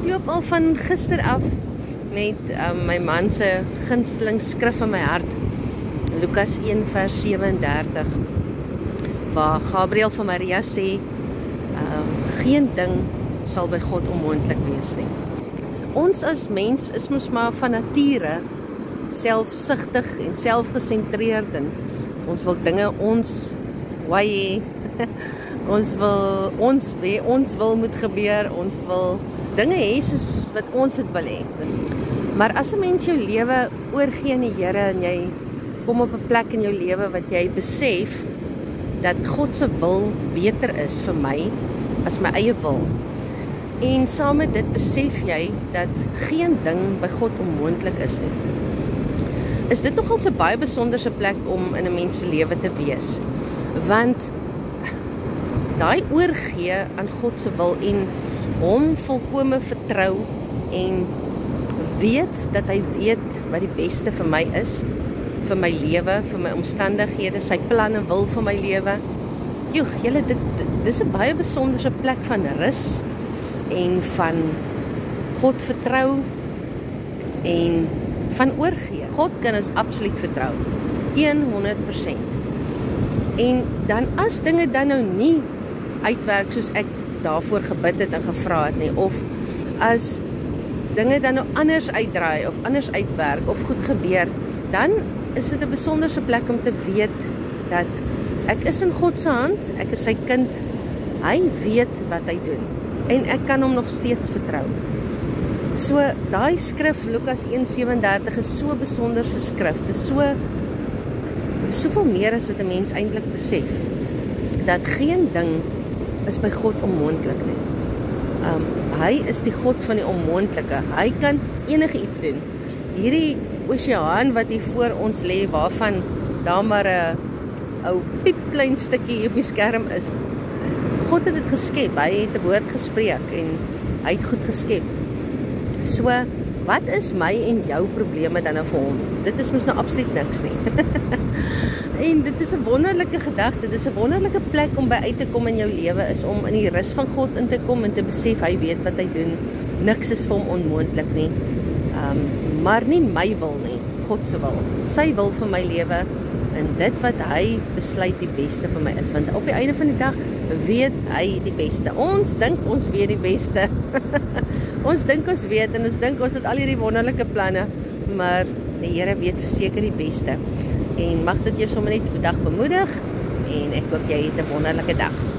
Ek loop al van gister af met my man se gunsteling skrif in my hart, Lukas 1 vers 37, waar Gabriel van Maria sê, geen ding sal by God onmoontlik wees nie. Ons as mens is mos maar van nature selfsugtig en selfgesentreerd en ons wil dinge ons way ons wil moet gebeur, ons wil dinge hê soos wat ons dit wil hê. Maar as 'n mens jou lewe oorgee aan die Here en jy kom op 'n plek in jou lewe wat jy besef dat God se wil beter is vir my as my eie wil. En saam met dit besef jy dat geen ding by God onmoontlik is nie. Is dit nogal 'n baie besonderse plek om in 'n mens se lewe te wees. Want daai oorgee aan God se wil en hom volkome vertrou en weet dat hy weet wat die beste vir my is, vir my lewe, vir my omstandighede, sy planne wil vir my lewe. Joh, julle, dis 'n baie besonderse plek van rus en van God vertrou en van oorgee. God kan ons absoluut vertrou, 100%. En dan as dinge dan nou nie uitwerk soos ek daarvoor gebid het en gevra het nie, of as dinge dan nou anders uitdraai of anders uitwerk of goed gebeur, dan is dit 'n besonderse plek om te weet dat ek is in God se hand, ek is sy kind, hy weet wat hy doen en ek kan hom nog steeds vertrou. So daai skrif Lukas 1:37 is so besonderse skrif. Dit is soveel meer as wat 'n mens eintlik besef, dat geen ding is by God onmoontlik nie. Hy is die God van die onmoontlike. Hy kan enige iets doen. Hierdie oseaan wat hier voor ons lê, waarvan daar maar 'n ou piepklein stukkie op die skerm is. God het dit geskep. Hy het 'n woord gespreek en hy het goed geskep. So, wat is my en jou probleme dan nou vir hom? Dit is mos nou absoluut niks nie. En dit is 'n wonderlike gedagte, dit is 'n wonderlike plek om by uit te kom in jou lewe, is om in die rus van God in te kom en te besef, hy weet wat hy doen. Niks is vir hom onmoontlik nie. Maar nie my wil nie, God se wil. Sy wil vir my lewe en dit wat hy besluit die beste vir my is. Want op die einde van die dag weet hy die beste. Ons dink ons weet die beste. Ons dink ons weet en ons dink ons het al hierdie wonderlike planne, maar die Here weet verseker die beste. En mag dit jou sommer net vandag bemoedig en ek hoop jy het 'n wonderlike dag.